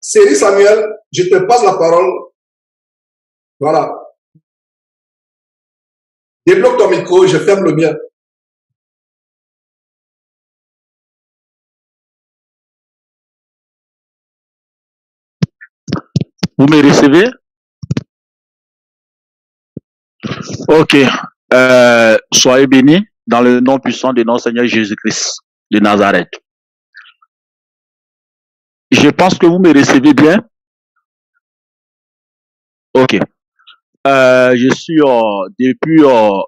Série Samuel, je te passe la parole. Voilà. Débloque ton micro, je ferme le mien. Vous me recevez? Ok. Soyez bénis dans le nom puissant de notre Seigneur Jésus-Christ de Nazareth. Je pense que vous me recevez bien. Ok. Je suis depuis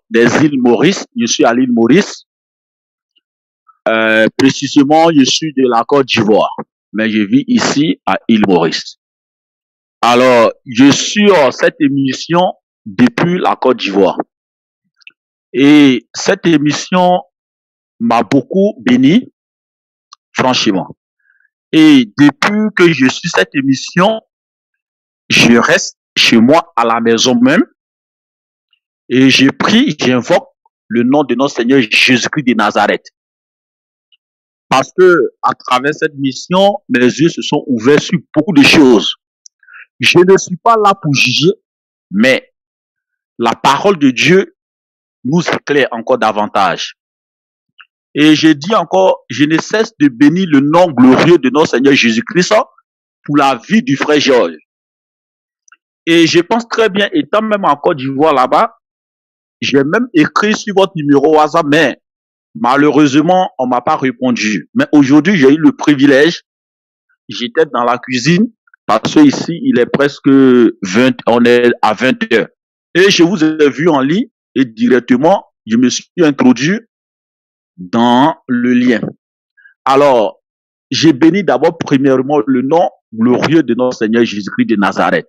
des îles Maurice. Je suis à l'île Maurice. Précisément, je suis de la Côte d'Ivoire, mais je vis ici à l'île Maurice. Alors, je suis cette émission depuis la Côte d'Ivoire. Et cette émission m'a beaucoup béni, franchement. Et depuis que je suis cette émission, je reste chez moi à la maison même et je prie, j'invoque le nom de notre Seigneur Jésus-Christ de Nazareth. Parce que à travers cette mission, mes yeux se sont ouverts sur beaucoup de choses. Je ne suis pas là pour juger, mais la parole de Dieu nous éclaire encore davantage. Et je dis encore, je ne cesse de bénir le nom glorieux de notre Seigneur Jésus-Christ pour la vie du frère Georges. Et je pense très bien, étant même en Côte d'Ivoire là-bas, j'ai même écrit sur votre numéro WhatsApp, mais malheureusement, on m'a pas répondu. Mais aujourd'hui, j'ai eu le privilège, j'étais dans la cuisine, parce que ici, il est presque 20, on est à 20 heures. Et je vous ai vu en ligne, et directement, je me suis introduit dans le lien. Alors, j'ai béni d'abord premièrement le nom glorieux de notre Seigneur Jésus-Christ de Nazareth.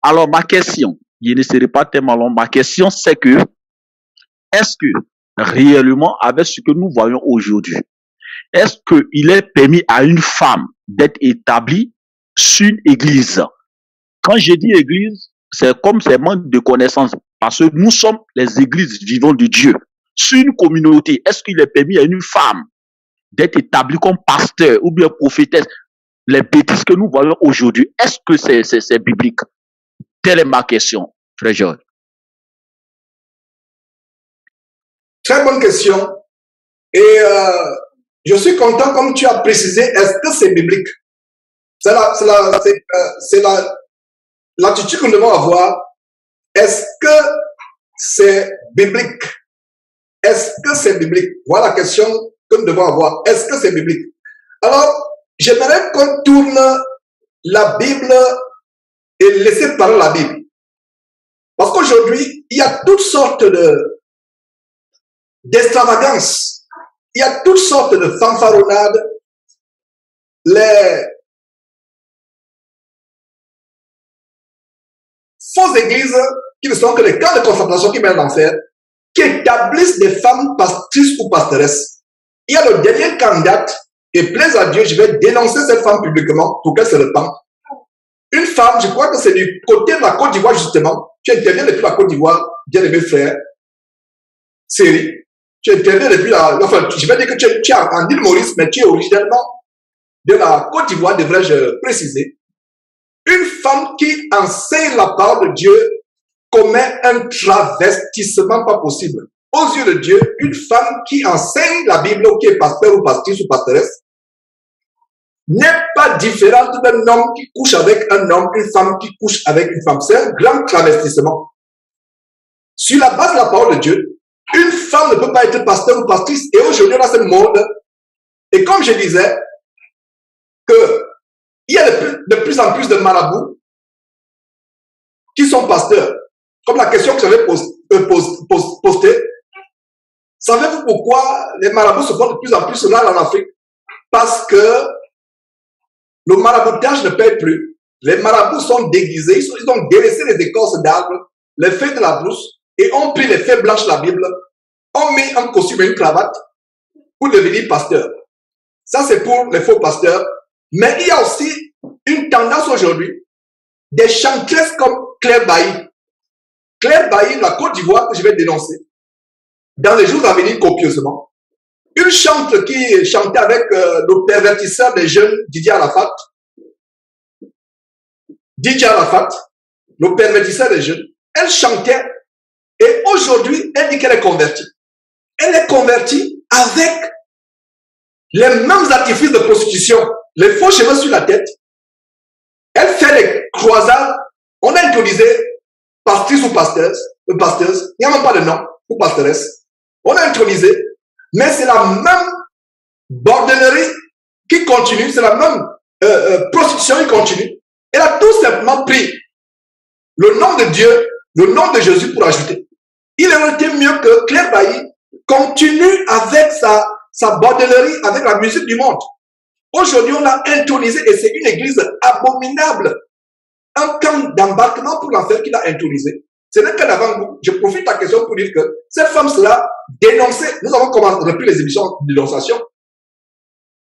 Alors, ma question, je ne serai pas tellement long, ma question c'est que, est-ce que réellement, avec ce que nous voyons aujourd'hui, est-ce qu'il est permis à une femme d'être établie sur une église? Quand je dis église, c'est comme c'est manque de connaissances, parce que nous sommes les églises vivantes de Dieu. Sur une communauté, est-ce qu'il est permis à une femme d'être établie comme pasteur ou bien prophétesse? Les bêtises que nous voyons aujourd'hui, est-ce que c'est biblique? Telle est ma question, frère Georges. Très bonne question. Et je suis content, comme tu as précisé, est-ce que c'est biblique? C'est l'attitude que nous devons avoir. Est-ce que c'est biblique? Est-ce que c'est biblique? Voilà la question que nous devons avoir. Est-ce que c'est biblique? Alors, j'aimerais qu'on tourne la Bible et laisser parler la Bible. Parce qu'aujourd'hui, il y a toutes sortes d'extravagances. Il y a toutes sortes de fanfaronnades. Les fausses églises, qui ne sont que les camps de concentration qui mènent l'enfer, qui établissent des femmes pastrices ou pasteresses. Il y a le dernier candidat, et plaise à Dieu, je vais dénoncer cette femme publiquement pour qu'elle se repente. Une femme, je crois que c'est du côté de la Côte d'Ivoire, justement. Tu interviens depuis la Côte d'Ivoire, bien-aimé frère. Série. Tu interviens depuis la... Enfin, je vais dire que tu es en île Maurice, mais tu es originellement de la Côte d'Ivoire, devrais-je préciser. Une femme qui enseigne la parole de Dieu commet un travestissement pas possible. Aux yeux de Dieu, une femme qui enseigne la Bible, qui est pasteur ou pastrice ou pastoresse, n'est pas différente d'un homme qui couche avec un homme, une femme qui couche avec une femme. C'est un grand travestissement. Sur la base de la parole de Dieu, une femme ne peut pas être pasteur ou pastrice. Et aujourd'hui, on a cette mode. Et comme je disais, il y a de plus en plus de marabouts qui sont pasteurs. Comme la question que j'avais postée. Savez-vous pourquoi les marabouts se font de plus en plus rares en Afrique? Parce que le maraboutage ne paye plus. Les marabouts sont déguisés, ils ont délaissé les écorces d'arbres, les feuilles de la brousse, et ont pris les feuilles blanches de la Bible, ont mis un costume et une cravate pour devenir pasteur. Ça, c'est pour les faux pasteurs. Mais il y a aussi une tendance aujourd'hui des chantresses comme Claire Bailly. Claire Bailly, la Côte d'Ivoire, que je vais dénoncer, dans les jours à venir copieusement. Une chante qui chantait avec le pervertisseur des jeunes Didier Arafat, DJ Arafat, le pervertisseur des jeunes. Elle chantait et aujourd'hui, elle dit qu'elle est convertie. Elle est convertie avec les mêmes artifices de prostitution, les faux cheveux sur la tête. Elle fait les croisades. On a intronisé pastrice ou pasteuse. Il n'y a même pas de nom ou pastoresse. On a intronisé, mais c'est la même bordellerie qui continue, c'est la même prostitution qui continue. Elle a tout simplement pris le nom de Dieu, le nom de Jésus pour ajouter. Il aurait été mieux que Claire Bailly continue avec sa bordellerie, avec la musique du monde. Aujourd'hui, on l'a intronisé et c'est une église abominable. Un camp d'embarquement pour l'enfer qu'il a intronisé. Ce n'est qu'un avant-goût. Je profite de ta question pour dire que cette femme sera dénoncée. Nous avons repris les émissions de dénonciation.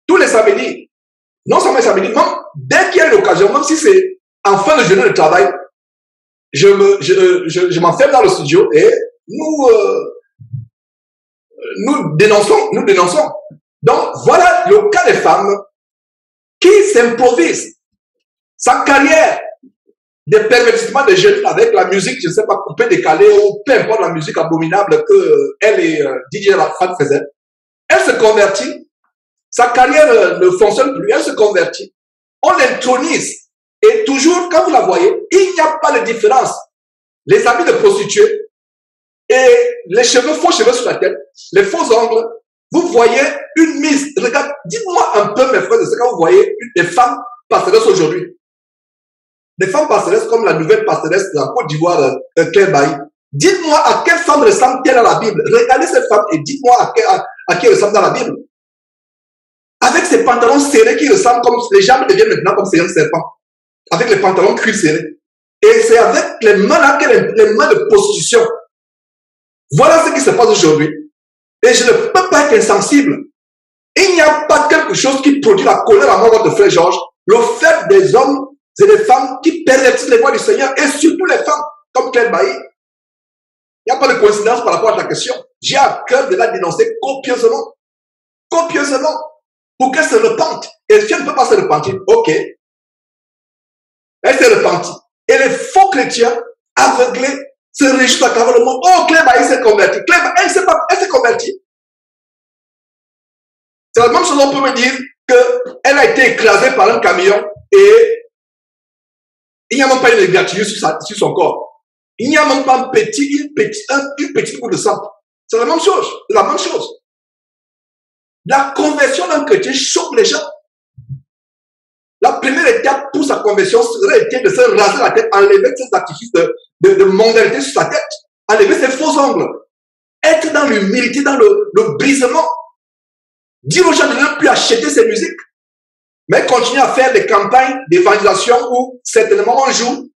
Tous les samedis. Non seulement les samedis, même dès qu'il y a une occasion, même si c'est en fin de journée de travail, je m'enferme dans le studio et nous dénonçons. Donc, voilà le cas des femmes qui s'improvisent. Sa carrière de pervertissement de jeunes avec la musique, je ne sais pas, coupée, décalée, ou peu importe la musique abominable que elle et DJ Rafat faisaient. Elle se convertit. Sa carrière ne fonctionne plus. Elle se convertit. On l'intronise. Et toujours, quand vous la voyez, il n'y a pas de différence. Les habits de prostituées et les faux cheveux sur la tête, les faux ongles, vous voyez une mise. Regarde, dites-moi un peu, mes frères, de ce que vous voyez des femmes pastoresses aujourd'hui. Des femmes pastoresses comme la nouvelle pastoresse de la Côte d'Ivoire, Claire Bailly. Dites-moi à quelle femme ressemble-t-elle à la Bible. Regardez cette femme et dites-moi à qui elle ressemble dans la Bible. Avec ses pantalons serrés qui ressemblent comme les jambes deviennent maintenant comme ces serpents. Avec les pantalons cuir serrés. Et c'est avec les mains là les mains de prostitution. Voilà ce qui se passe aujourd'hui. Et je ne peux pas être insensible. Il n'y a pas quelque chose qui produit la colère à moi, votre frère Georges. Le fait des hommes et des femmes qui pervertissent les voies du Seigneur et surtout les femmes comme Claire Bailly. Il n'y a pas de coïncidence par rapport à ta question. J'ai à cœur de la dénoncer copieusement. Copieusement. Pour qu'elle se repente. Et si elle ne peut pas se repentir, ok. Elle s'est repentie. Et les faux chrétiens, aveuglés, se réjouissent à travers le monde. Oh, Claire Bailly s'est convertie. Claire Bailly, elle s'est convertie. C'est la même chose, on peut me dire qu'elle a été écrasée par un camion et il n'y a même pas une égratignure sur son corps. Il n'y a même pas une petite goutte de sang. C'est la même chose. La même chose. La conversion d'un chrétien choque les gens. La première étape pour sa conversion serait été de se raser la tête, enlever ses artifices de mondialité sur sa tête, enlever ses faux ongles, être dans l'humilité, dans le brisement, dire aux gens de ne plus acheter ses musiques, mais continuer à faire des campagnes d'évangélisation où certainement on joue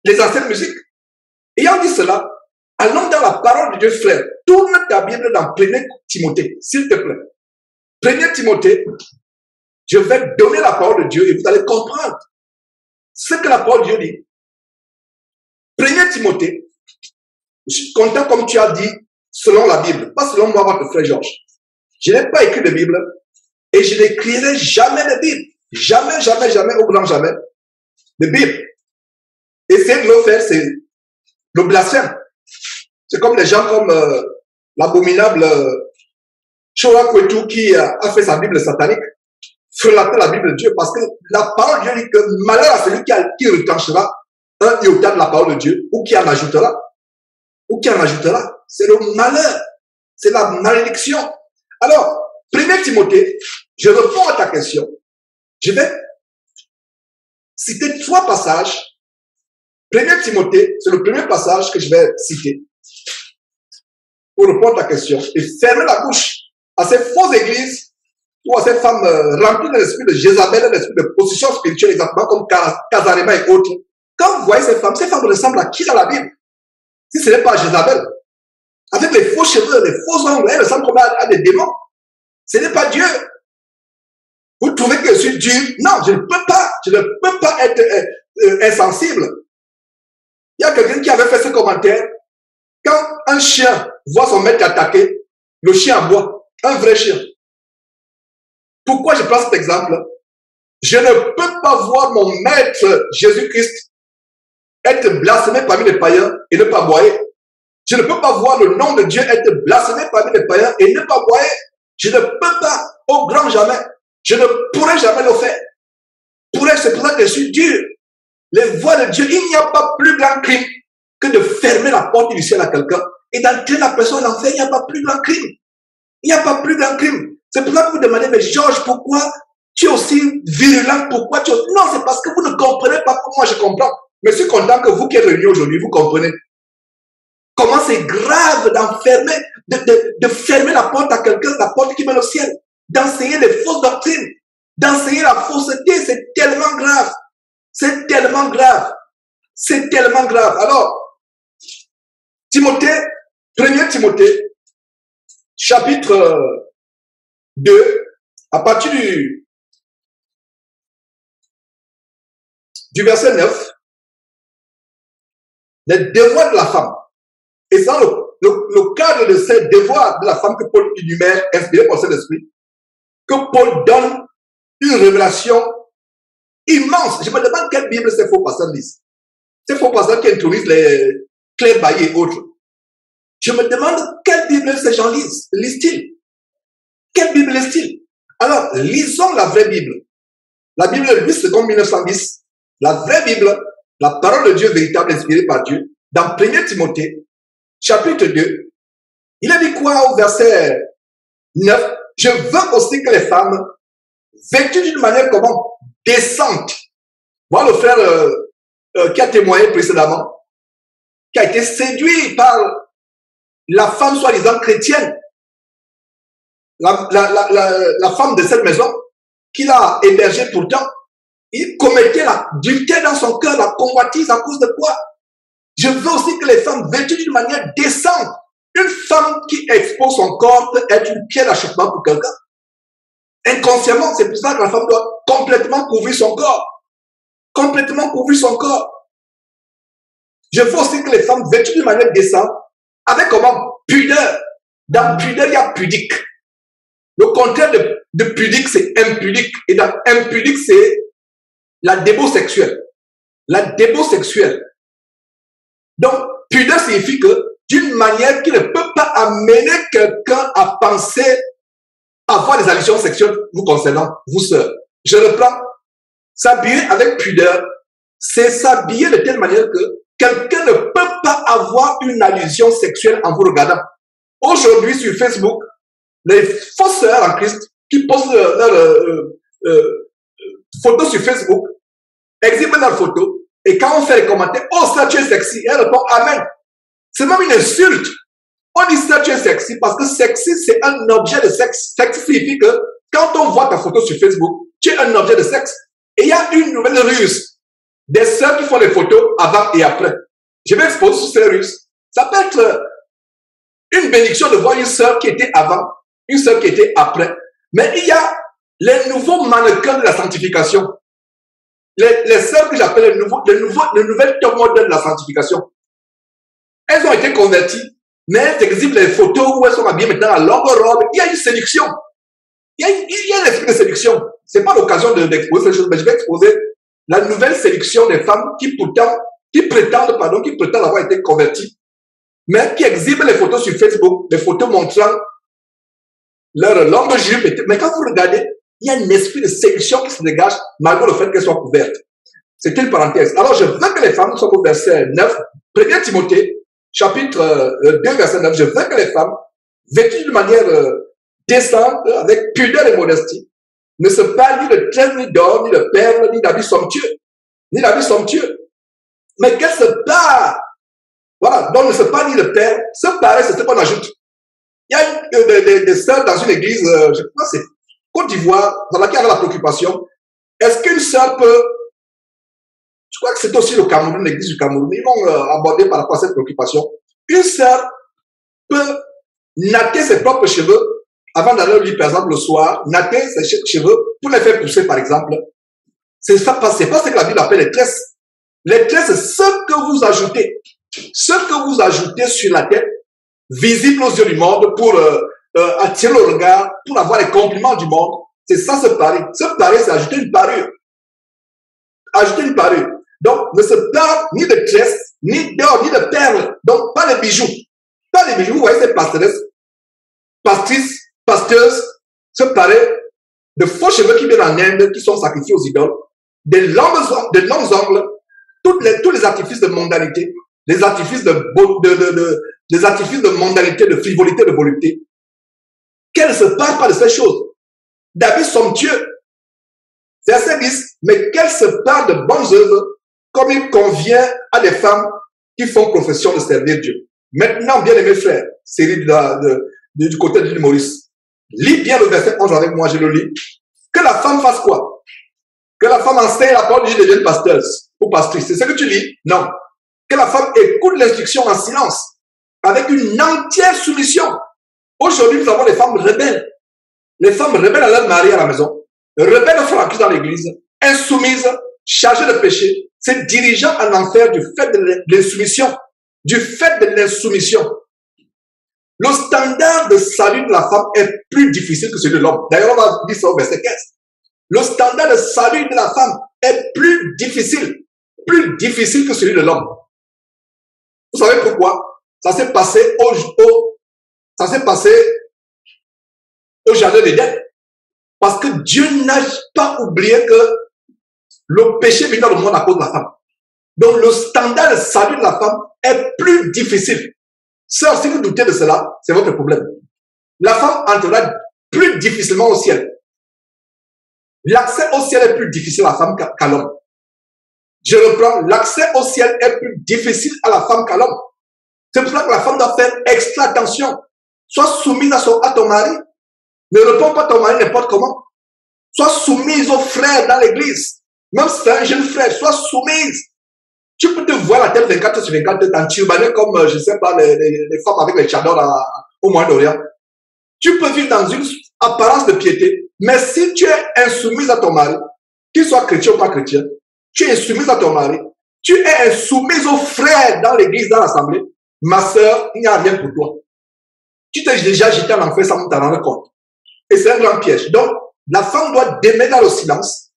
les anciennes musiques. Ayant dit cela, allons dans la parole de Dieu, frère. Tourne ta Bible dans 1 Timothée, s'il te plaît. 1 Timothée, je vais donner la parole de Dieu et vous allez comprendre ce que la parole de Dieu dit. 1 Timothée, je suis content comme tu as dit, selon la Bible, pas selon moi, votre frère Georges. Je n'ai pas écrit de Bible et je n'écrirai jamais de Bible. Jamais, jamais, jamais, au grand jamais, de Bible. Essayer de le faire, c'est le blasphème. C'est comme les gens comme l'abominable Shoah Kwetu qui a fait sa Bible satanique, frelater la Bible de Dieu, parce que la parole de Dieu dit que malheur à celui qui retranchera un iota de la parole de Dieu, ou qui en ajoutera. C'est le malheur. C'est la malédiction. Alors, 1 Timothée, je réponds à ta question. Je vais citer 3 passages. 1 Timothée, c'est le premier passage que je vais citer pour répondre à ta question et fermer la bouche à ces fausses églises ou à ces femmes remplies de l'esprit de Jézabel, de l'esprit de position spirituelle, exactement comme Kazarema et autres. Quand vous voyez ces femmes ressemblent à qui dans la Bible? Si ce n'est pas Jézabel, avec les faux cheveux, les faux ongles, elles ressemblent comme à des démons. Ce n'est pas Dieu. Vous trouvez que je suis Dieu? Non, je ne peux pas être insensible. Il y a quelqu'un qui avait fait ce commentaire. Quand un chien voit son maître attaquer, le chien aboie. Un vrai chien. Pourquoi je prends cet exemple? Je ne peux pas voir mon maître Jésus-Christ être blasphémé parmi les païens et ne pas boire. Je ne peux pas voir le nom de Dieu être blasphémé parmi les païens et ne pas boire. Je ne peux pas, au grand jamais. Je ne pourrai jamais le faire. C'est pour ça que je suis dur. Les voies de Dieu, il n'y a pas plus grand crime que de fermer la porte du ciel à quelqu'un et d'entraîner la personne en enfer. Il n'y a pas plus grand crime. Il n'y a pas plus grand crime. C'est pour ça que vous demandez, mais Georges, pourquoi tu es aussi virulent? Pourquoi tu es... Non, c'est parce que vous ne comprenez pas comme moi je comprends. Mais je suis content que vous qui êtes réunis aujourd'hui, vous comprenez. Comment c'est grave d'enfermer, de fermer la porte à quelqu'un, la porte qui mène au ciel, d'enseigner les fausses doctrines, d'enseigner la fausseté, c'est tellement grave. C'est tellement grave. C'est tellement grave. Alors, Timothée, 1er Timothée, chapitre 2, à partir du verset 9, les devoirs de la femme. Et c'est le cadre de ces devoirs de la femme que Paul énumère, inspiré par Saint-Esprit, que Paul donne une révélation immense. Je me demande quelle Bible ces faux pasteurs lisent. Ces faux pasteurs qui introduisent les Claire Bailly et autres. Je me demande quelle Bible ces gens lisent-ils. Quelle Bible lisent-ils? Alors, lisons la vraie Bible. La Bible de 8 secondes 1910. La vraie Bible, la parole de Dieu véritable inspirée par Dieu, dans 1er Timothée, chapitre 2, il a dit quoi au verset 9? Je veux aussi que les femmes, vêtues d'une manière comment? Décente. Voilà le frère qui a témoigné précédemment, qui a été séduit par la femme soi-disant chrétienne, la femme de cette maison, qu'il a hébergée pourtant. Il commettait l'adultère dans son cœur, la convoitise à cause de quoi? Je veux aussi que les femmes vêtues d'une manière décente. Une femme qui expose son corps peut être une pierre d'achoppement pour quelqu'un. Inconsciemment, c'est pour ça que la femme doit complètement couvrir son corps. Complètement couvrir son corps. Je veux aussi que les femmes vêtues d'une manière décente, avec comment? Pudeur. Dans pudeur, il y a pudique. Le contraire de pudique, c'est impudique. Et dans impudique, c'est la débo sexuelle. La débo sexuelle. Donc, pudeur signifie que d'une manière qui ne peut pas amener quelqu'un à penser avoir des allusions sexuelles vous concernant, vous sœurs. Je reprends. S'habiller avec pudeur, c'est s'habiller de telle manière que quelqu'un ne peut pas avoir une allusion sexuelle en vous regardant. Aujourd'hui, sur Facebook, les fausses sœurs en Christ qui postent leurs photos sur Facebook, exhibent leurs photos, et quand on fait les commentaires, oh, ça tu es sexy, elle répond amen. C'est même une insulte. On dit ça tu es sexy parce que sexy c'est un objet de sexe. Sexy signifie que quand on voit ta photo sur Facebook, tu es un objet de sexe. Et il y a une nouvelle ruse des sœurs qui font des photos avant et après. Je vais exposer sur ces ruses. Ça peut être une bénédiction de voir une sœur qui était avant, une sœur qui était après. Mais il y a les nouveaux mannequins de la sanctification. Les sœurs que j'appelle les nouvelles top modèles de la sanctification. Elles ont été converties, mais elles exhibent les photos où elles sont habillées maintenant à longue robe. Il y a une séduction. Il y a un esprit de séduction. C'est pas l'occasion d'exposer ces choses, mais je vais exposer la nouvelle séduction des femmes qui prétendent avoir été converties, mais qui exhibent les photos sur Facebook, les photos montrant leur longue jupe. Mais quand vous regardez, il y a un esprit de séduction qui se dégage malgré le fait qu'elles soient couvertes. C'est une parenthèse. Alors, je veux que les femmes soient au verset 9, 1er Timothée, chapitre 2, verset 9. Je veux que les femmes, vêtues d'une manière décente, avec pudeur et modestie, ne se parlent ni de tresse, ni d'or, ni de perles, ni d'habits somptueux. Ni d'habits somptueux. Mais qu'elles se parlent. Voilà. Donc, ne se parlent ni de perles. Se parler, c'est ce qu'on ajoute. Il y a des sœurs dans une église, je crois que c'est Côte d'Ivoire, dans laquelle il y a la préoccupation. Est-ce qu'une sœur peut, je crois que c'est aussi le Cameroun, l'église du Cameroun, ils vont aborder par rapport à cette préoccupation. Une sœur peut natter ses propres cheveux avant d'aller au lit, par exemple, le soir, natter ses cheveux pour les faire pousser, par exemple. C'est pas ce que la Bible appelle les tresses. Les tresses, c'est ce que vous ajoutez. Ce que vous ajoutez sur la tête, visible aux yeux du monde pour attirer le regard, pour avoir les compliments du monde. C'est ça, ce pari. Ce pari, c'est ajouter une parure. Ajouter une parure. Donc, ne se parle ni de tresses, ni d'or, ni de perles. Donc, pas les bijoux. Pas les bijoux. Vous voyez ces pasteresses, pastrices, pasteuses, se paraît de faux cheveux qui viennent en Inde, qui sont sacrifiés aux idoles, des longs ongles, tous les artifices de mondanité, les artifices les artifices de mondanité, de frivolité, de volupté. Qu'elle ne se parle pas de ces choses. David somptueux, verset 10, mais qu'elle se parle de bonnes œuvres, comme il convient à des femmes qui font profession de servir Dieu. Maintenant, bien aimés frères, série du côté de l'île Maurice, lis bien le verset 11 avec moi, je le lis. Que la femme fasse quoi? Que la femme enseigne la parole de Dieu, devienne pasteuse ou pastrice. C'est ce que tu lis? Non. Que la femme écoute l'instruction en silence, avec une entière soumission. Aujourd'hui, nous avons des femmes rebelles. Les femmes rebelles à leur mari à la maison, rebelles franquistes dans l'église, insoumises, chargées de péché, se dirigeant en enfer du fait de l'insoumission. Du fait de l'insoumission. Le standard de salut de la femme est plus difficile que celui de l'homme. D'ailleurs, on va dire ça au verset 15. Le standard de salut de la femme est plus difficile que celui de l'homme. Vous savez pourquoi? Ça s'est passé au jardin d'Éden. Parce que Dieu n'a pas oublié que le péché vient dans le monde à cause de la femme. Donc le standard de salut de la femme est plus difficile. Sœur, si vous doutez de cela, c'est votre problème. La femme entrera plus difficilement au ciel. L'accès au ciel est plus difficile à la femme qu'à l'homme. Je reprends, l'accès au ciel est plus difficile à la femme qu'à l'homme. C'est pour ça que la femme doit faire extra attention. Sois soumise à ton mari. Ne réponds pas à ton mari n'importe comment. Sois soumise aux frères dans l'église. Même si c'est un jeune frère, sois soumise. Tu peux te voir la tête 24 sur 24 en turbané comme, je ne sais pas, les femmes avec les tchadors au Moyen-Orient. Tu peux vivre dans une apparence de piété, mais si tu es insoumise à ton mari, qu'il soit chrétien ou pas chrétien, tu es insoumise à ton mari, tu es insoumise aux frères dans l'église, dans l'assemblée, ma sœur, il n'y a rien pour toi. Tu t'es déjà jeté en enfer sans t'en rendre compte. Et c'est un grand piège. Donc, la femme doit demeurer dans le silence.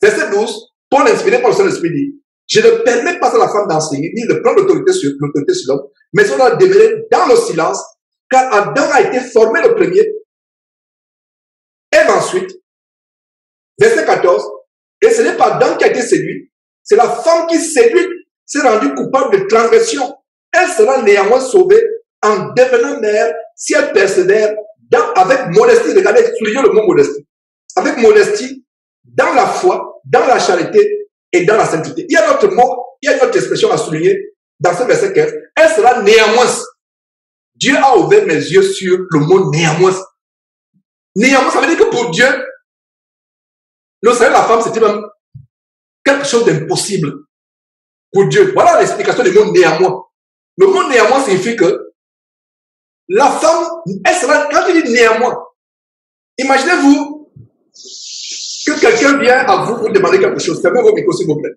Verset 12, Paul, inspiré par le Saint-Esprit, dit, je ne permets pas à la femme d'enseigner, ni de prendre l'autorité sur l'homme, mais on doit demeurer dans le silence, car Adam a été formé le premier, Ève ensuite, verset 14, et ce n'est pas Adam qui a été séduit, c'est la femme qui séduit, s'est rendue coupable de transgression. Elle sera néanmoins sauvée en devenant mère si elle persévère avec modestie. Regardez, soulignez le mot modestie. Avec modestie, dans la foi, dans la charité, et dans la sainteté. Il y a un autre mot, il y a une autre expression à souligner dans ce verset 15. Elle sera néanmoins. Dieu a ouvert mes yeux sur le mot néanmoins. Néanmoins, ça veut dire que pour Dieu, le salut de la femme, c'était même quelque chose d'impossible. Pour Dieu. Voilà l'explication du mot néanmoins. Le mot néanmoins signifie que la femme, elle sera, quand je dis néanmoins, imaginez-vous que quelqu'un vient à vous, vous demander quelque chose. Fermez vos micros, s'il vous plaît.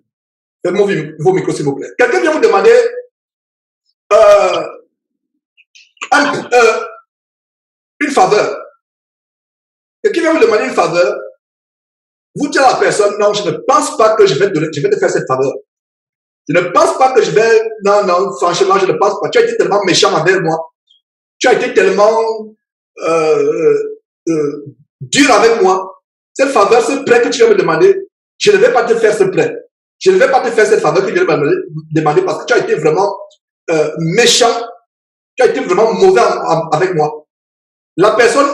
Fermez vos micros, s'il vous plaît. Quelqu'un vient vous demander une faveur. Quelqu'un vient vous demander une faveur. Vous dites à la personne, non, je ne pense pas que je vais te faire cette faveur. Je ne pense pas que je vais... Non, franchement, je ne pense pas. Tu as été tellement méchant envers moi. Tu as été tellement dur avec moi. Cette faveur, ce prêt que tu vas me demander, je ne vais pas te faire ce prêt. Je ne vais pas te faire cette faveur que tu vas me demander parce que tu as été vraiment méchant. Tu as été vraiment mauvais avec moi. La personne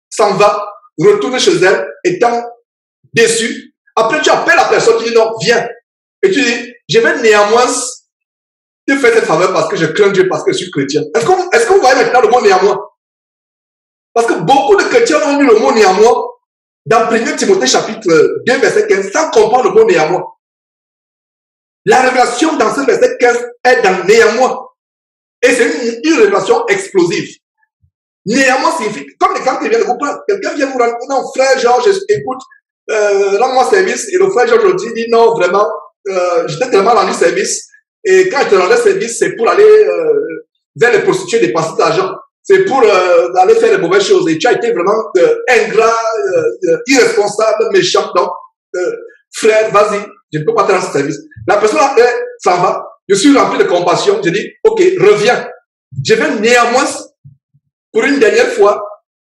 s'en va, retourne chez elle, étant déçue. Après, tu appelles la personne, tu dis non, viens. Et tu dis, je vais néanmoins te faire cette faveur parce que je crains Dieu, parce que je suis chrétien. Est-ce que vous voyez maintenant le mot néanmoins? Parce que beaucoup de chrétiens ont mis le mot néanmoins dans 1 Timothée chapitre 2, verset 15, sans comprendre le mot néanmoins. La révélation dans ce verset 15 est dans néanmoins. Et c'est une révélation explosive. Néanmoins signifie, comme l'exemple que je viens de vous prendre, quelqu'un vient vous rendre, non, frère Georges, écoute, rends-moi service, et le frère Georges dit, non, vraiment, j'étais tellement rendu service, et quand je te rendais service, c'est pour aller vers les prostituées dépenser de l'argent. c'est pour aller faire les mauvaises choses. Et tu as été vraiment ingrat, irresponsable, méchant. Donc, frère, vas-y, je ne peux pas te rendre ce service. La personne s'en va. Je suis rempli de compassion. Je dis, ok, reviens. Je vais néanmoins, pour une dernière fois,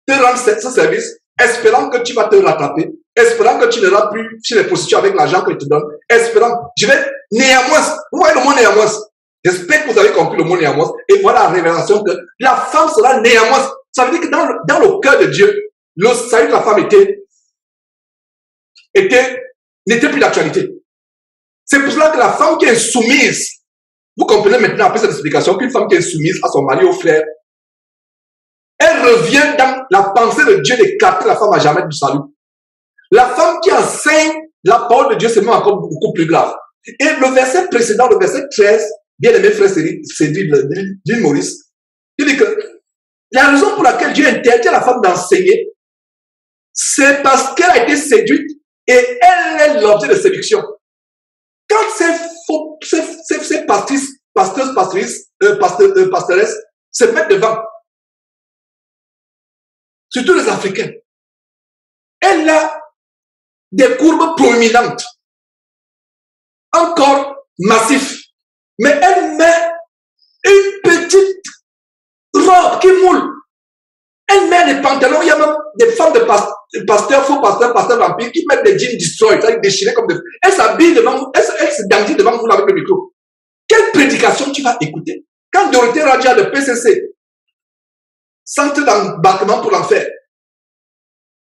te rendre ce service, espérant que tu vas te rattraper, espérant que tu n'iras plus chez les prostituées avec l'argent que je te donne, espérant, je vais néanmoins, vous voyez le mot néanmoins, j'espère que vous avez compris le mot néanmoins, et voilà la révélation que la femme sera néanmoins. Ça veut dire que dans le cœur de Dieu, le salut de la femme n'était plus d'actualité. C'est pour cela que la femme qui est soumise, vous comprenez maintenant après cette explication qu'une femme qui est soumise à son mari, au frère, elle revient dans la pensée de Dieu d'écarter la femme à jamais du salut. La femme qui enseigne la parole de Dieu, c'est même encore beaucoup plus grave. Et le verset précédent, le verset 13, bien aimé frère Cédric Maurice, il dit que la raison pour laquelle Dieu interdit à la femme d'enseigner, c'est parce qu'elle a été séduite et elle est l'objet de séduction. Quand ces pastoresses se mettent devant, surtout les Africains, elle a des courbes proéminentes, encore massifs, mais elle met une petite robe qui moule. Elle met des pantalons, il y a même des femmes de pasteurs, faux pasteurs, pasteurs vampires, qui mettent des jeans destroy, déchirés comme des... Elle s'habille devant vous, elle se dandine devant vous avec le micro. Quelle prédication tu vas écouter? Quand Dorothée Radia de PCC, centre d'embarquement pour l'enfer,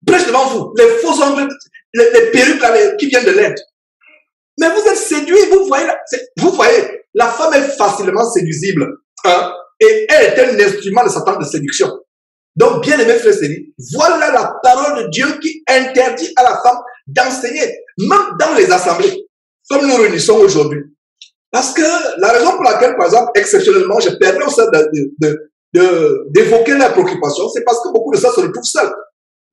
prêche devant vous, les faux ongles, les perruques qui viennent de l'Inde. Mais vous êtes séduits, vous voyez, la femme est facilement séduisible, hein, et elle est un instrument de Satan de séduction. Donc, bien aimé frère Cédric, voilà la parole de Dieu qui interdit à la femme d'enseigner, même dans les assemblées, comme nous réunissons aujourd'hui. Parce que la raison pour laquelle, par exemple, exceptionnellement, je permets aussi d'évoquer la préoccupation, c'est parce que beaucoup de ça se retrouvent seuls.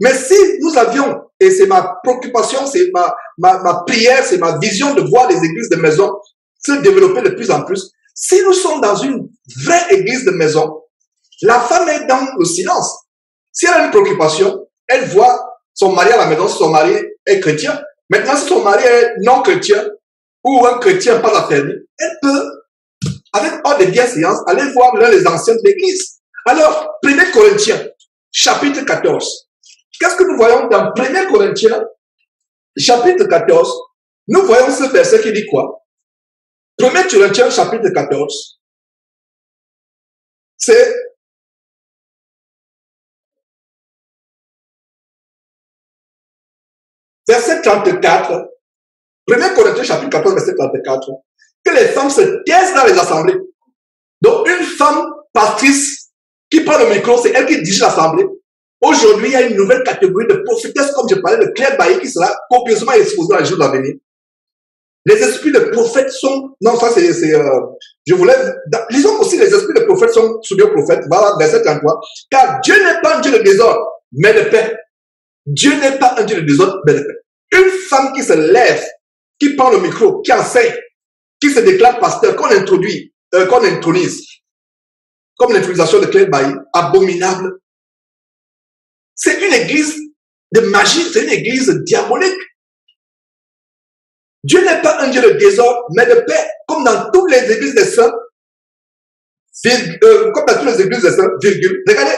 Mais si nous avions, et c'est ma préoccupation, c'est ma prière, c'est ma vision de voir les églises de maison se développer de plus en plus, si nous sommes dans une vraie église de maison, la femme est dans le silence. Si elle a une préoccupation, elle voit son mari à la maison, si son mari est chrétien. Maintenant, si son mari est non chrétien, ou un chrétien pas affermi, elle peut, avec ordre de bienséance, aller voir l'un des anciens de l'église. Alors, 1 Corinthiens, chapitre 14. Qu'est-ce que nous voyons dans 1 Corinthiens, chapitre 14? Nous voyons ce verset qui dit quoi? 1 Corinthiens, chapitre 14, c'est verset 34. 1 Corinthiens, chapitre 14, verset 34. Que les femmes se taisent dans les assemblées. Donc, une femme pastrice qui prend le micro, c'est elle qui dirige l'assemblée. Aujourd'hui, il y a une nouvelle catégorie de prophétesses, comme je parlais, de Claire Bailly, qui sera copieusement exposée dans les jours à venir. Les esprits de prophètes sont, non, ça c'est, je voulais, lisons aussi, les esprits de prophètes sont soumis aux prophètes, voilà, verset 33. Car Dieu n'est pas un Dieu de désordre, mais de paix. Dieu n'est pas un Dieu de désordre, mais de paix. Une femme qui se lève, qui prend le micro, qui enseigne, qui se déclare pasteur, qu'on intronise, comme l'intronisation de Claire Bailly, abominable. C'est une église de magie, c'est une église diabolique. Dieu n'est pas un Dieu de désordre, mais de paix, comme dans toutes les églises des saints, comme dans toutes les églises des saints, virgule. Regardez.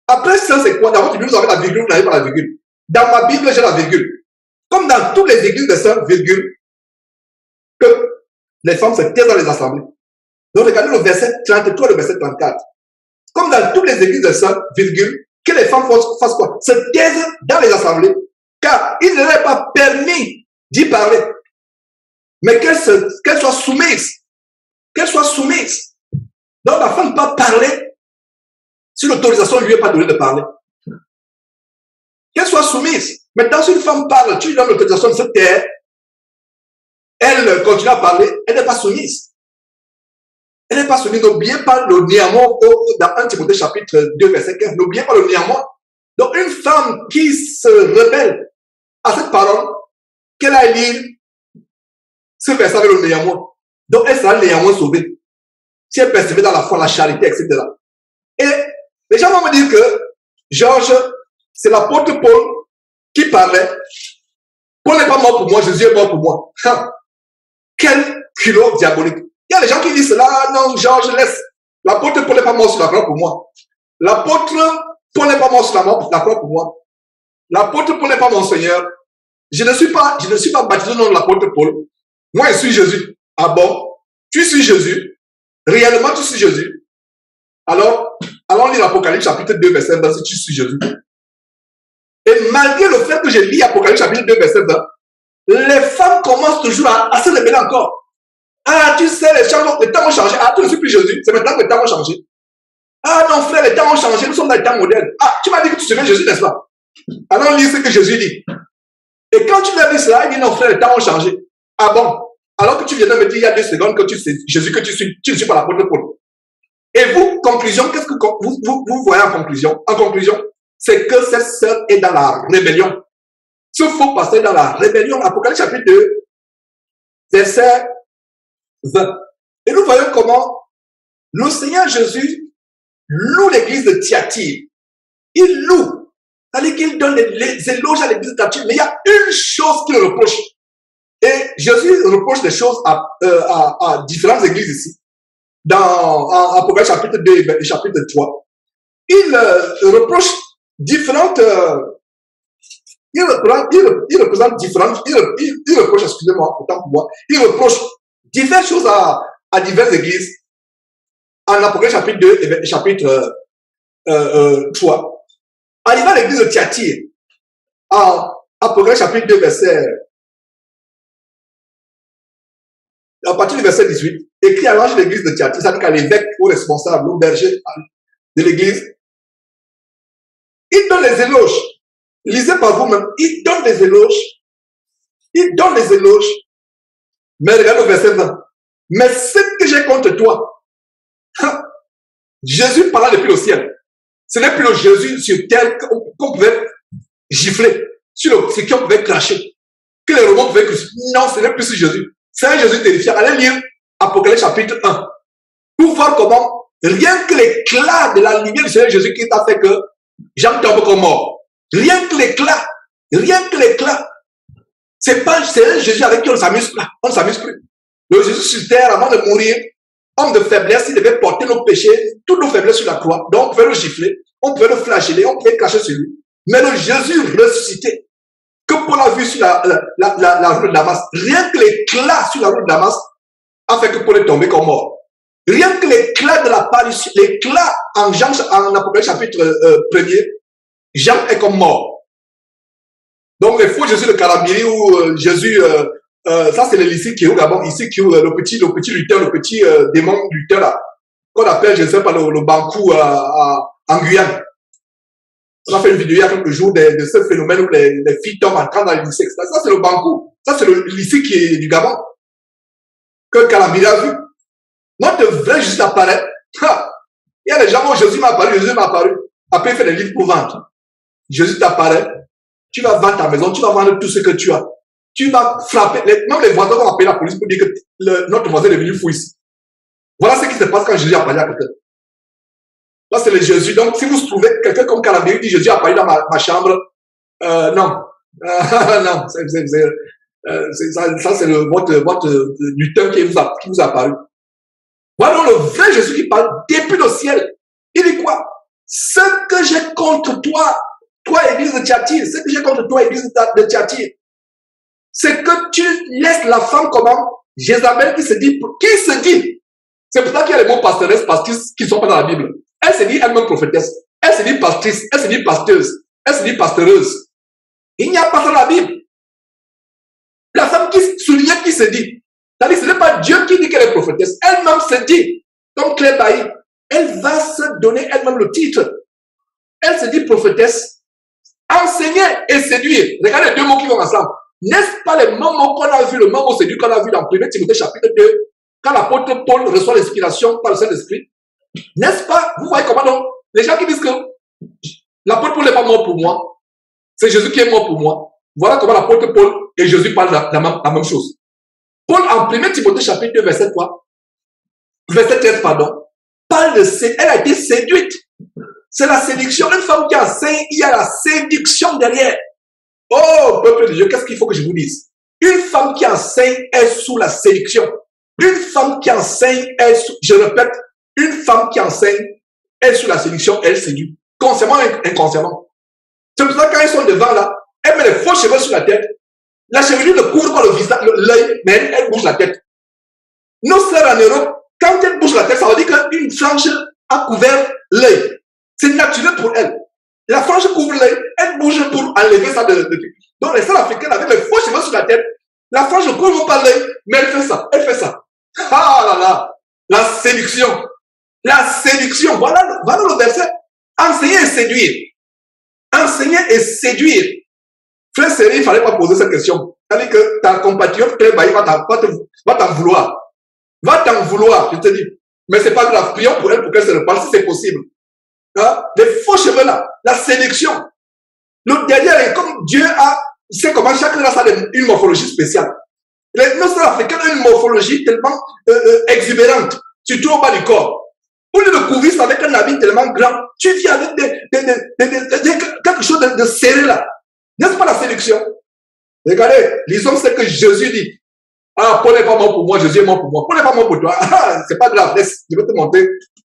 Après ça, c'est quoi? Dans votre Bible, vous avez la virgule, vous n'avez pas la virgule. Dans ma Bible, j'ai la virgule. Comme dans toutes les églises des saints, virgule, que les femmes se taisent dans les assemblées. Donc, regardez le verset 33 et le verset 34. Comme dans toutes les églises des saints, virgule, que les femmes fassent quoi? Se taisent dans les assemblées, car il ne leur est pas permis d'y parler, mais qu'elle soit soumise. Qu'elle soit soumise. Donc, la femme ne peut pas parler si l'autorisation ne lui est pas donnée de parler. Qu'elle soit soumise. Maintenant, si une femme parle, tu lui donnes l'autorisation de se taire, elle continue à parler, elle n'est pas soumise. Elle n'est pas soumise. N'oubliez pas le néanmoins dans 1 Timothée chapitre 2, verset 15. N'oubliez pas le néanmoins. Donc, une femme qui se rebelle à cette parole, qu'elle a lire ce verset avec le néanmoins. Donc, elle sera néanmoins sauvée. Si elle persévère dans la foi, la charité, etc. Et Les gens vont me dire que Georges, c'est l'apôtre Paul qui parlait. Paul n'est pas mort pour moi, Jésus est mort pour moi. Quel culot diabolique. Il y a des gens qui disent cela, non, Georges, laisse. L'apôtre Paul n'est pas mort sur la croix pour moi. L'apôtre Paul n'est pas mort sur la croix pour moi. L'apôtre Paul n'est pas mon Seigneur. Je ne suis pas baptisé au nom de l'apôtre Paul. Moi, je suis Jésus. Ah bon? Tu suis Jésus? Réellement, tu suis Jésus? Alors, allons lire l'Apocalypse chapitre 2, verset 20, si tu suis Jésus. Et malgré le fait que j'ai lu Apocalypse chapitre 2, verset 20, les femmes commencent toujours à se révéler encore. Ah, tu sais, les temps ont changé. Ah, tu ne suis plus Jésus. C'est maintenant que les temps ont changé. Ah non, frère, les temps ont changé. Nous sommes dans les temps modernes. Ah, tu m'as dit que tu suivais Jésus, n'est-ce pas? Alors, lis ce que Jésus dit. Et quand tu lui as dit cela, il dit non, frère, les temps ont changé. Ah bon? Alors que tu viens de me dire il y a 2 secondes que tu sais Jésus que tu ne suis pas l'apôtre Paul. Et vous, conclusion, qu'est-ce que vous voyez en conclusion? En conclusion, c'est que cette sœur est dans la rébellion. Ce faux pasteur est dans la rébellion. Apocalypse chapitre 2, verset 20. Et nous voyons comment le Seigneur Jésus loue l'église de Thyatire. Il loue. C'est-à-dire qu'il donne les éloges à l'église de Thyatire. Mais il y a une chose qu'il reproche. Et Jésus reproche des choses à différentes églises ici. Dans Apocalypse chapitre 2 et chapitre 3. Il reproche différentes... il représente différentes... Il reproche, excusez-moi, autant pour moi. Il reproche diverses choses à diverses églises. En Apocalypse chapitre 2 et chapitre 3. Arrivé à l'église de Thyatire, en Apocalypse chapitre 2, à partir du verset 18, écrit à l'ange de l'église de Thyatire, c'est-à-dire qu'à l'évêque, au responsable, au berger de l'église, il donne les éloges. Lisez par vous-même, il donne des éloges. Il donne des éloges. Mais regardez au verset 20. Mais ce que j'ai contre toi, Jésus parla depuis le ciel. Ce n'est plus le Jésus sur terre qu'on pouvait gifler, sur qui on pouvait cracher, que les Romains pouvaient crucifier. Non, ce n'est plus sur Jésus. C'est un Jésus terrifiant. Allez lire Apocalypse chapitre 1 pour voir comment rien que l'éclat de la lumière du Seigneur Jésus qui t'a fait que Jean tombe comme mort. Rien que l'éclat. C'est un Jésus avec qui on ne s'amuse pas. On ne s'amuse plus. Le Jésus sur terre, avant de mourir, homme de faiblesse, il devait porter nos péchés, toutes nos faiblesses sur la croix. Donc on pouvait le gifler, on pouvait le flageller, on pouvait cracher sur lui. Mais le Jésus ressuscité, que Paul a vu sur la rue de Damas, rien que l'éclat sur la rue de Damas a fait que Paul est tombé comme mort. Rien que l'éclat de l'apparition, l'éclat en Apocalypse chapitre 1er, Jean est comme mort. Donc les faux Jésus de Karabiri ou Jésus, ça c'est le lycée qui est au Gabon, ici qui est le petit lutteur, le petit démon lutteur là, qu'on appelle, je ne sais pas, le Bankou en Guyane. On a fait une vidéo il y a quelques jours de ce phénomène où les filles tombent en train dans le lycée. Ça, c'est le Bankou. Ça, c'est le lycée qui est du Gabon. Que Kalambiri a vu. Notre vrai Jésus apparaît. Il y a des gens où Jésus m'a apparu. Après, il fait des livres pour vendre. Jésus t'apparaît. Tu vas vendre ta maison. Tu vas vendre tout ce que tu as. Tu vas frapper. Même les voisins vont appeler la police pour dire que notre voisin est venu fou ici. Voilà ce qui se passe quand Jésus apparaît à quelqu'un. Là, c'est le Jésus. Donc, si vous trouvez quelqu'un comme Calabiri dit Jésus apparaît dans ma chambre, non. Non, ça, c'est votre lutteur qui vous a apparu. Voilà le vrai Jésus qui parle depuis le ciel. Il dit quoi? Ce que j'ai contre toi, toi, église de Thyatire, ce que j'ai contre toi, église de Thyatire, c'est que tu laisses la femme comment? Jézabel qui se dit. C'est pour ça qu'il y a les mots pastoresse, pastrice qui ne sont pas dans la Bible. Elle se dit elle-même prophétesse. Elle se dit pastrice. Elle se dit pasteuse. Elle se dit pasteureuse. Il n'y a pas ça dans la Bible. La femme qui souligne qui se dit. C'est-à-dire ce n'est pas Dieu qui dit qu'elle est prophétesse. Elle-même se dit. Comme Claire Bailly. Elle va se donner elle-même le titre. Elle se dit prophétesse. Enseigner et séduire. Regardez les deux mots qui vont ensemble. N'est-ce pas les mêmes mots qu'on a vu, le même mot séduire qu'on a vu dans 1 Timothée chapitre 2, quand l'apôtre Paul reçoit l'inspiration par le Saint-Esprit? N'est-ce pas? Vous voyez comment donc les gens qui disent que l'apôtre Paul n'est pas mort pour moi, c'est Jésus qui est mort pour moi. Voilà comment l'apôtre Paul et Jésus parlent la même chose. Paul, en 1 Timothée chapitre 2, verset 13, pardon, parle de elle a été séduite. c'est la séduction. Une femme qui enseigne, il y a la séduction derrière. Oh, peuple de Dieu, qu'est-ce qu'il faut que je vous dise? Une femme qui enseigne est sous la séduction. Une femme qui enseigne est sous, je répète, une femme qui enseigne est sous la séduction, elle séduit. Consciemment et inconsciemment. C'est pour ça que quand ils sont devant là, elle met les faux cheveux sur la tête. La chevelure ne couvre pas le visage, l'œil, mais elle bouge la tête. Nos sœurs en Europe, quand elles bougent la tête, ça veut dire qu'une frange a couvert l'œil. C'est naturel pour elle. La frange couvre l'œil, elle bouge pour enlever ça de. Donc les sœurs africaines avec les faux cheveux sur la tête, la frange ne couvre pas l'œil, mais elle fait ça, elle fait ça. Ah là là, la séduction. La séduction, voilà le verset. Enseigner et séduire. Enseigner et séduire. Frère Série, il ne fallait pas poser cette question. C'est-à-dire que ta compatriote Claire Bailly va t'en vouloir. Va t'en vouloir, je te dis. Mais c'est pas grave. Prions pour elle pour qu'elle se reparte si c'est possible. Hein? Les faux cheveux là, la sélection. Le dernier, comme Dieu sait comment chacun a une morphologie spéciale. Nos sœurs africaines ont une morphologie tellement exubérante, surtout au bas du corps. Au lieu de couvrir avec un habit tellement grand, tu viens avec quelque chose de serré là. N'est-ce pas la sélection? Regardez, lisons ce que Jésus dit. Ah, Paul n'est pas mort pour moi, Jésus est mort pour moi. Paul n'est pas mort pour toi. Ah, c'est pas grave, laisse, je vais te montrer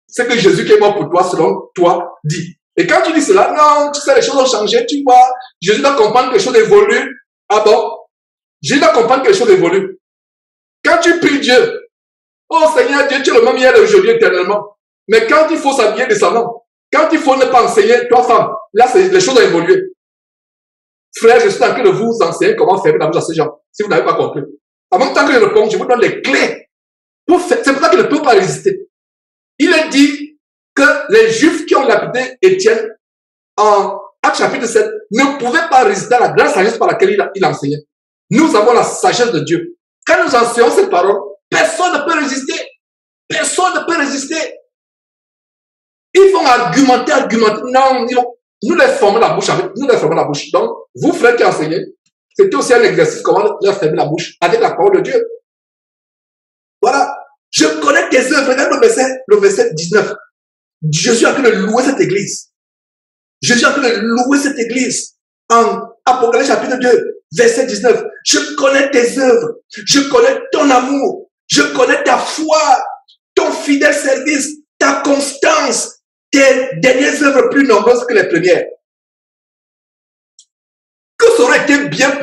ce que Jésus qui est mort pour toi, selon toi, dit. Et quand tu dis cela, non, tu sais, les choses ont changé, tu vois, Jésus doit comprendre que les choses évoluent. Ah bon? Jésus doit comprendre que les choses évoluent. Quand tu pries Dieu, oh Seigneur Dieu, tu es le même hier et aujourd'hui éternellement. Mais quand il faut s'habiller décemment, quand il faut ne pas enseigner, toi femme, là, les choses ont évolué. Frère, je suis en train de vous enseigner comment fermer la bouche à ces gens, si vous n'avez pas compris. En même temps que je réponds, je vous donne les clés. C'est pour ça qu'il ne peut pas résister. Il est dit que les Juifs qui ont lapidé Étienne en Actes chapitre 7 ne pouvaient pas résister à la grande sagesse par laquelle il enseignait. Nous avons la sagesse de Dieu. Quand nous enseignons cette parole, personne ne peut résister. Personne ne peut résister. Ils vont argumenter. Non, nous les fermons la bouche Donc, vous, frères qui enseignez, c'était aussi un exercice, comment leur fermer la bouche avec la parole de Dieu. Voilà. Je connais tes œuvres. Regarde le verset 19. Jésus a en train de louer cette église. Jésus a en train de louer cette église. En Apocalypse chapitre 2, verset 19. Je connais tes œuvres. Je connais ton amour. Je connais ta foi, ton fidèle service, ta constance, tes dernières œuvres plus nombreuses que les premières. Que ça aurait été bien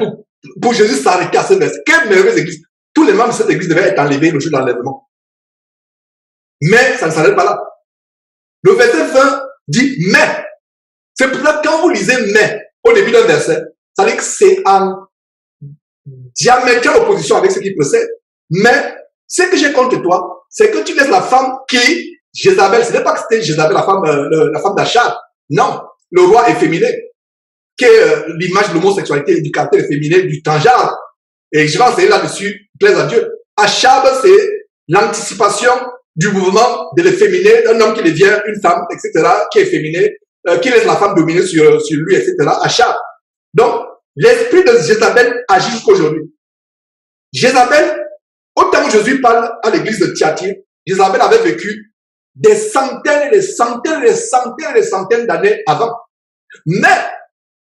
pour Jésus s'arrêter à ce verset. Quelle merveilleuse église. Tous les membres de cette église devaient être enlevés le jour de l'enlèvement. Mais ça ne s'arrête pas là. Le verset 20 dit mais. C'est pour ça que quand vous lisez mais au début d'un verset, ça veut dire que c'est en diamétrale opposition avec ce qui précède. Mais ce que j'ai contre toi, c'est que tu laisses la femme qui, Jézabel, ce n'est pas que c'était Jézabel, la femme d'Achab. Non, le roi efféminé, qui est l'image de l'homosexualité, du caractère efféminé, du transgenre. Et je vais enseigner là-dessus, plaise à Dieu. Achab, c'est l'anticipation du mouvement de l'efféminé, d'un homme qui devient une femme, etc., qui est efféminé, qui laisse la femme dominer sur lui, etc. Achab. Donc, l'esprit de Jézabel agit jusqu'aujourd'hui. Jézabel, au temps où Jésus parle à l'église de Thyatire, Jézabel avait vécu des centaines et des centaines et des centaines et des centaines d'années avant. Mais,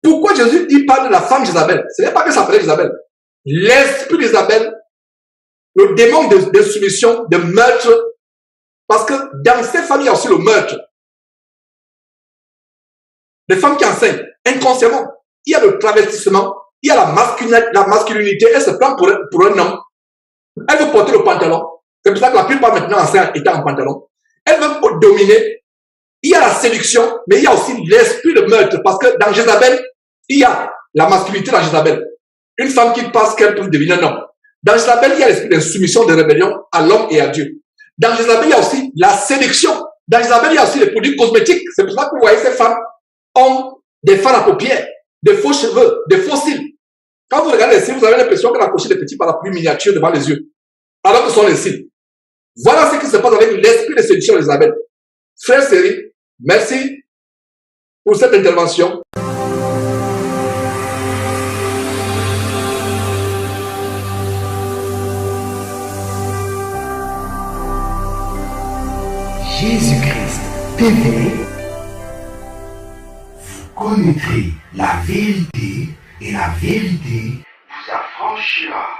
pourquoi Jésus parle de la femme Jézabel? Ce n'est pas que ça s'appelait Jézabel. L'esprit d'Isabelle, le démon de soumission, de meurtre, parce que dans ces familles, il y a aussi le meurtre. Les femmes qui enseignent, inconsciemment, il y a le travestissement, il y a la masculinité, elle se prend pour un homme. Elle veut porter le pantalon. C'est pour ça que la plupart maintenant enseignent étant en pantalon. Elle veut dominer. Il y a la séduction, mais il y a aussi l'esprit de meurtre, parce que dans Jézabel, il y a la masculinité dans Jézabel. Une femme qui pense qu'elle peut devenir un homme. Dans Jézabel, il y a l'esprit d'insoumission, de rébellion à l'homme et à Dieu. Dans Jézabel, il y a aussi la séduction. Dans Jézabel, il y a aussi les produits cosmétiques. C'est pour ça que vous voyez ces femmes ont des fards à paupières, des faux cheveux, des faux cils. Quand vous regardez les cils, vous avez l'impression qu'elle a coché des petits parapluies miniatures devant les yeux. Alors que ce sont les cils. Voilà ce qui se passe avec l'esprit de séduction d'Isabelle. Frère Série, merci pour cette intervention. Jésus-Christ TV connaîtrez la vérité, et la vérité vous affranchira.